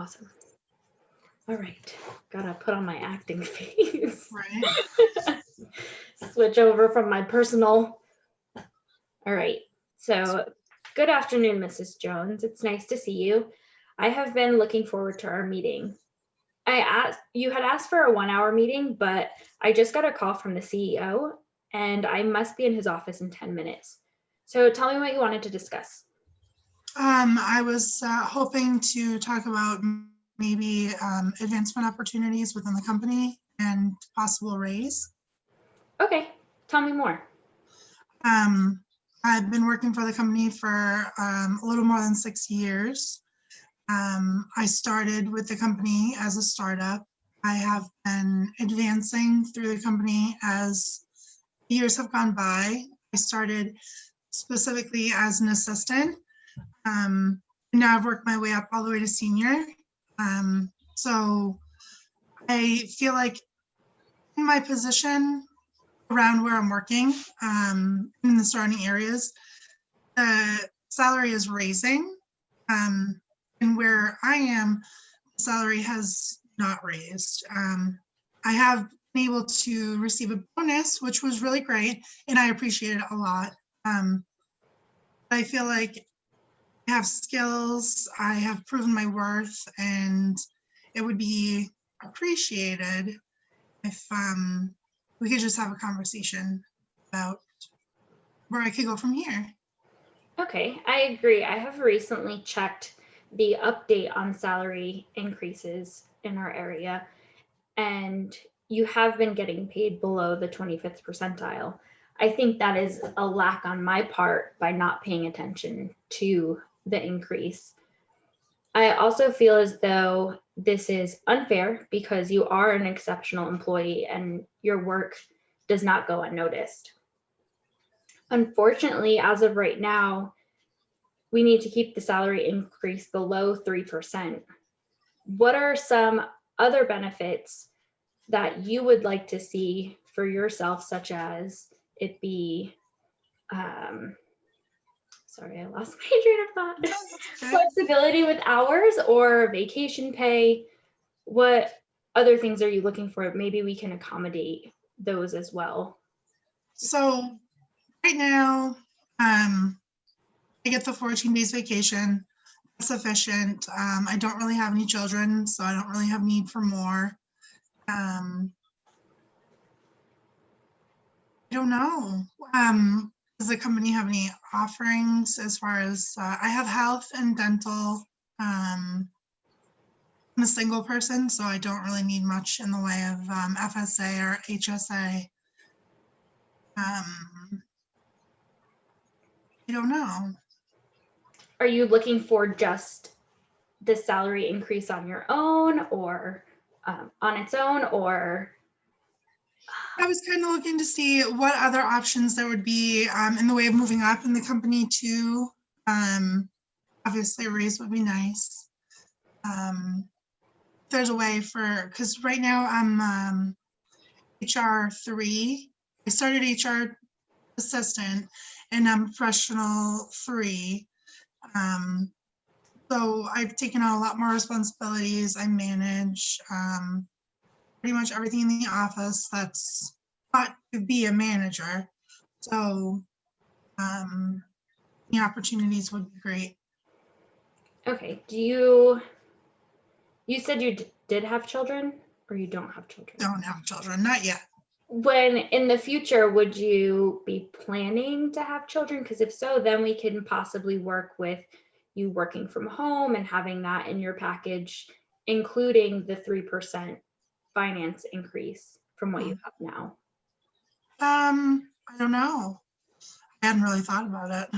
Awesome. All right. Gotta put on my acting face. Right. Switch over from my personal. All right. So, good afternoon, Mrs. Jones. It's nice to see you. I have been looking forward to our meeting. You had asked for a 1 hour meeting, but I just got a call from the CEO and I must be in his office in 10 minutes. So tell me what you wanted to discuss. I was hoping to talk about maybe advancement opportunities within the company and possible raise. Okay, tell me more. I've been working for the company for a little more than 6 years. I started with the company as a startup. I have been advancing through the company as years have gone by. I started specifically as an assistant. Now I've worked my way up all the way to senior. So I feel like in my position around where I'm working, in the surrounding areas, the salary is raising. And where I am, the salary has not raised. I have been able to receive a bonus, which was really great, and I appreciate it a lot. I feel like I have skills, I have proven my worth, and it would be appreciated if we could just have a conversation about where I could go from here. Okay, I agree. I have recently checked the update on salary increases in our area, and you have been getting paid below the 25th percentile. I think that is a lack on my part by not paying attention to the increase. I also feel as though this is unfair because you are an exceptional employee and your work does not go unnoticed. Unfortunately, as of right now, we need to keep the salary increase below 3%. What are some other benefits that you would like to see for yourself, such as it be, sorry, I lost my train of thought. Okay. Flexibility with hours or vacation pay? What other things are you looking for? Maybe we can accommodate those as well. So right now, I get the 14 days vacation. That's sufficient. I don't really have any children, so I don't really have need for more. I don't know. Does the company have any offerings as far as I have health and dental? I'm a single person, so I don't really need much in the way of FSA or HSA. I don't know. Are you looking for just the salary increase on your own or on its own, or? I was kind of looking to see what other options there would be in the way of moving up in the company too. Obviously a raise would be nice. There's a way for, because right now I'm HR 3. I started HR assistant and I'm professional 3. So I've taken on a lot more responsibilities. I manage pretty much everything in the office that's thought to be a manager. So the opportunities would be great. Okay, you said you did have children, or you don't have children? Don't have children, not yet. When in the future, would you be planning to have children? Because if so, then we can possibly work with you working from home and having that in your package, including the 3% finance increase from what you have now. I don't know. I hadn't really thought about it.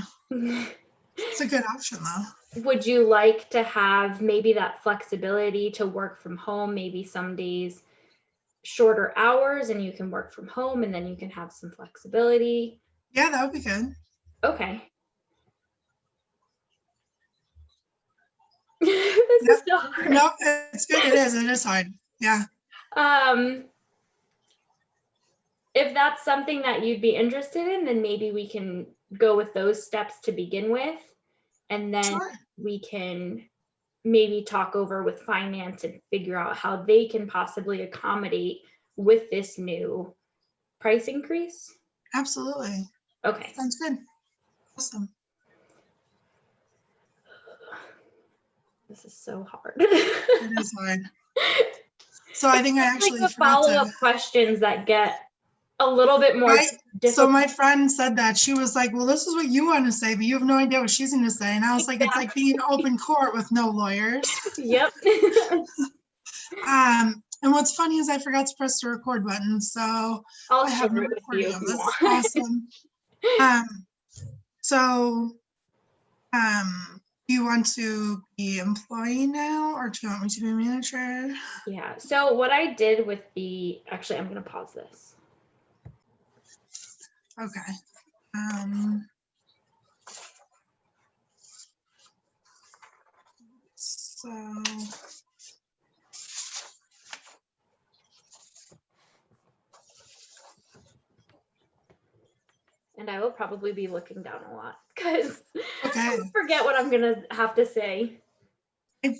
It's a good option though. Would you like to have maybe that flexibility to work from home, maybe some days shorter hours and you can work from home and then you can have some flexibility? Yeah, that would be good. Okay. This is so hard. No, it's good. It is hard. Yeah. If that's something that you'd be interested in, then maybe we can go with those steps to begin with, and then Sure. we can maybe talk over with finance and figure out how they can possibly accommodate with this new price increase? Absolutely. Okay. Sounds good. Awesome. This is so hard. It is hard. So I think I actually like the forgot to. follow-up questions that get a little bit more Right. So difficult. my friend said that. She was like, well, this is what you want to say, but you have no idea what she's going to say. And I was like, it's like being open court with no lawyers. Yep. And what's funny is I forgot to press the record button. So I'll I share have no it with recording you of if you this. want. Awesome. So do you want to be employee now, or do you want me to be manager? Yeah. So what I did with actually, I'm going to pause this. Okay. So And I will probably be looking down a lot because okay. I forget what I'm going to have to say. I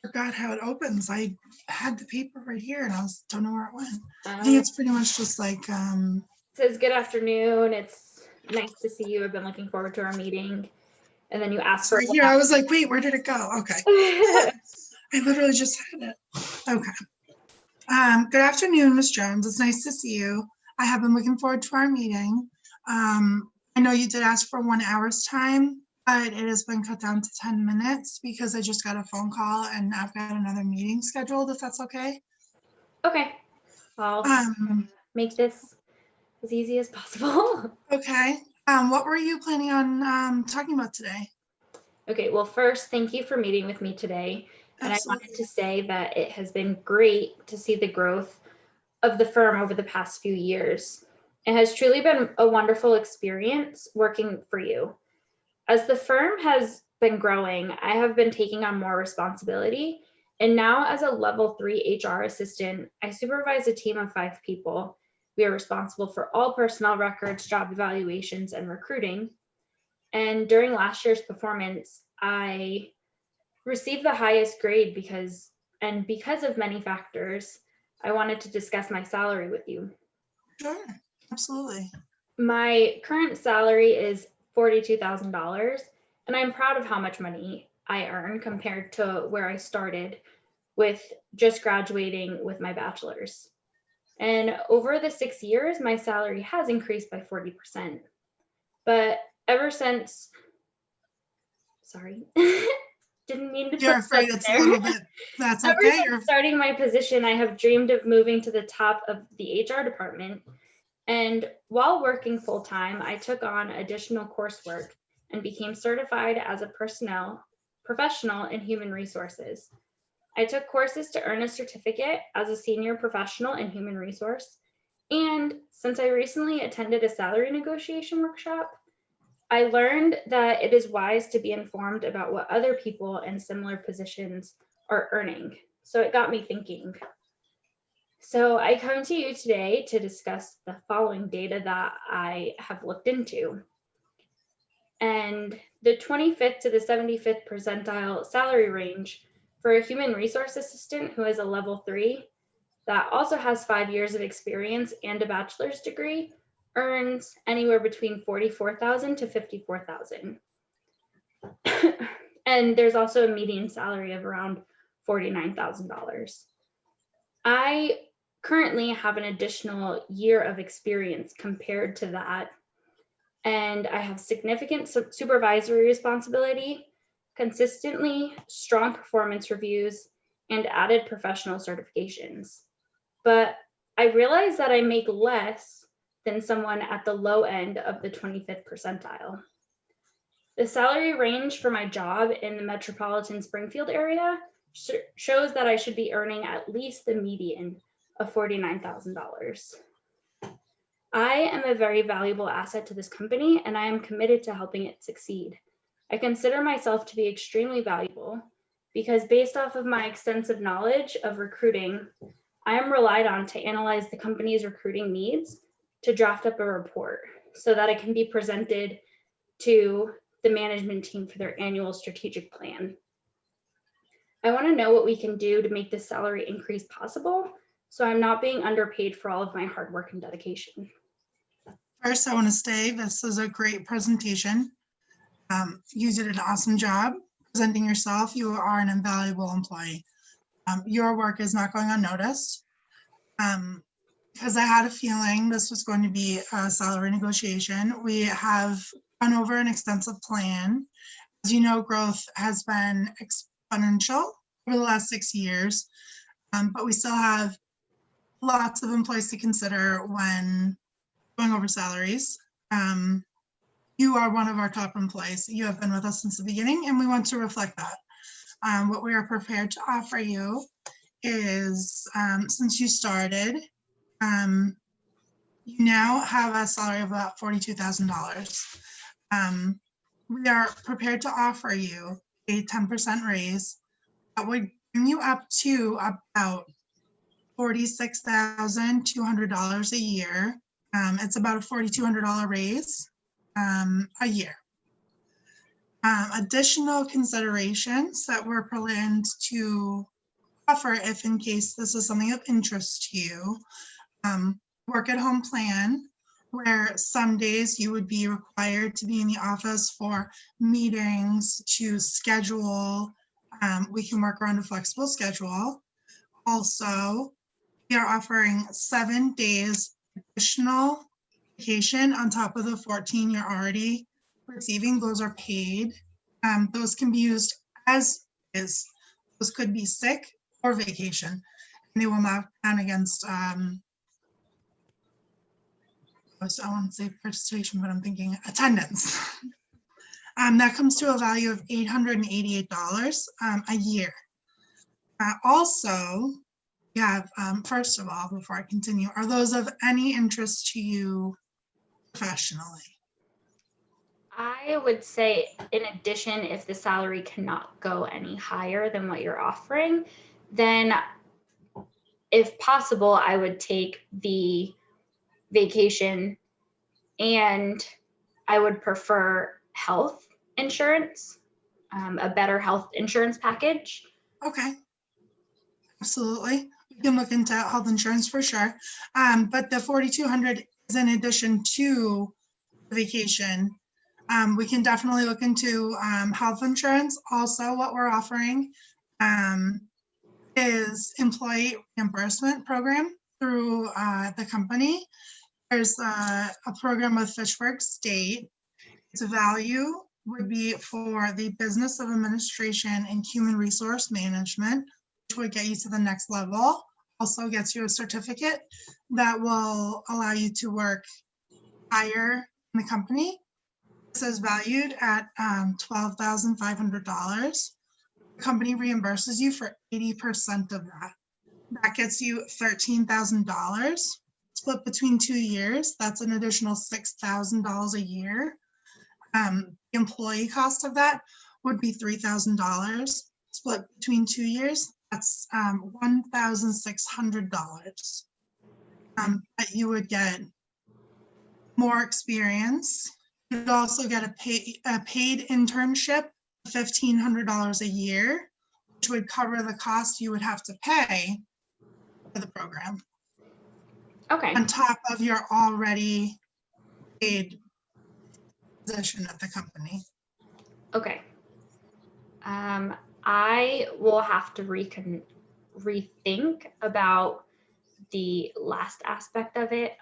forgot how it opens. I had the paper right here and I don't know where it went. I think It it's pretty much just like says good afternoon. It's nice to see you. I've been looking forward to our meeting. And then you ask for right here. I was like, wait, where did it go? Okay. I literally just had it. Okay. Good afternoon, Ms. Jones. It's nice to see you. I have been looking forward to our meeting. I know you did ask for 1 hour's time, but it has been cut down to 10 minutes because I just got a phone call and I've got another meeting scheduled, if that's okay. Okay. I'll make this as easy as possible. Okay. What were you planning on talking about today? Okay, well, first, thank you for meeting with me today. And Absolutely. I wanted to say that it has been great to see the growth of the firm over the past few years. It has truly been a wonderful experience working for you. As the firm has been growing, I have been taking on more responsibility. And now, as a level 3 HR assistant, I supervise a team of 5 people. We are responsible for all personnel records, job evaluations, and recruiting. And during last year's performance, I received the highest grade because of many factors. I wanted to discuss my salary with you. Sure, absolutely. My current salary is $42,000, and I'm proud of how much money I earn compared to where I started with just graduating with my bachelor's. And over the 6 years, my salary has increased by 40%. But ever since, sorry, didn't mean to You're put that afraid it's there. a little bit, that's Ever okay. since starting my position, I have dreamed of moving to the top of the HR department. And while working full-time, I took on additional coursework and became certified as a professional in human resources. I took courses to earn a certificate as a senior professional in human resource. And since I recently attended a salary negotiation workshop, I learned that it is wise to be informed about what other people in similar positions are earning. So it got me thinking. So I come to you today to discuss the following data that I have looked into. And the 25th to the 75th percentile salary range for a human resource assistant who is a level 3 that also has 5 years of experience and a bachelor's degree earns anywhere between $44,000 to $54,000. And there's also a median salary of around $49,000. I currently have an additional year of experience compared to that, and I have significant supervisory responsibility, consistently strong performance reviews, and added professional certifications. But I realize that I make less than someone at the low end of the 25th percentile. The salary range for my job in the metropolitan Springfield area shows that I should be earning at least the median of $49,000. I am a very valuable asset to this company, and I am committed to helping it succeed. I consider myself to be extremely valuable because, based off of my extensive knowledge of recruiting, I am relied on to analyze the company's recruiting needs to draft up a report so that it can be presented to the management team for their annual strategic plan. I want to know what we can do to make this salary increase possible, so I'm not being underpaid for all of my hard work and dedication. First, I want to say this is a great presentation. You did an awesome job presenting yourself. You are an invaluable employee. Your work is not going unnoticed. Because I had a feeling this was going to be a salary negotiation. We have gone over an extensive plan. As you know, growth has been exponential over the last 6 years, but we still have lots of employees to consider when going over salaries. You are one of our top employees. You have been with us since the beginning, and we want to reflect that. What we are prepared to offer you is, since you started, you now have a salary of about $42,000. We are prepared to offer you a 10% raise that would bring you up to about $46,200 a year. It's about a $4,200 raise a year. Additional considerations that we're planned to offer, if in case this is something of interest to you, work at home plan, where some days you would be required to be in the office for meetings to schedule. We can work around a flexible schedule. Also, we are offering 7 days additional vacation on top of the 14 you're already receiving. Those are paid. Those can be used as is. Those could be sick or vacation, and they will not count against I want to say participation, but I'm thinking attendance. That comes to a value of $888 a year. Also, we have, first of all, before I continue, are those of any interest to you professionally? I would say, in addition, if the salary cannot go any higher than what you're offering, then if possible, I would take the vacation, and I would prefer health insurance, a better health insurance package. Okay, absolutely. We can look into health insurance for sure. But the 4,200 is in addition to the vacation. We can definitely look into health insurance. Also, what we're offering is employee reimbursement program through the company. There's a program with Fitchburg State. Its value would be for the Business of Administration and Human Resource Management, which would get you to the next level. Also gets you a certificate that will allow you to work higher in the company. This is valued at $12,500. The company reimburses you for 80% of that. That gets you $13,000. Split between 2 years, that's an additional $6,000 a year. The employee cost of that would be $3,000. Split between 2 years, that's $1,600. But you would get more experience. You'd also get a paid internship, $1,500 a year, which would cover the cost you would have to pay for the program. Okay. On top of your already paid position at the company. Okay. I will have to rethink about the last aspect of it.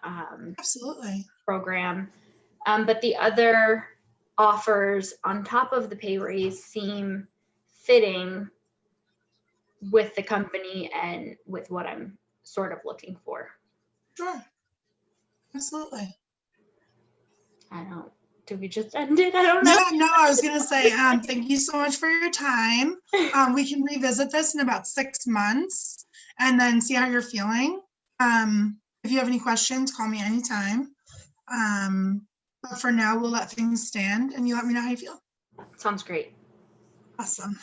Absolutely. Program. But the other offers on top of the pay raise seem fitting with the company and with what I'm sort of looking for. Sure. Absolutely. Do we just end it? I don't know. No, I was going to say, thank you so much for your time. We can revisit this in about 6 months and then see how you're feeling. If you have any questions, call me anytime. But for now, we'll let things stand and you let me know how you feel. Sounds great. Awesome.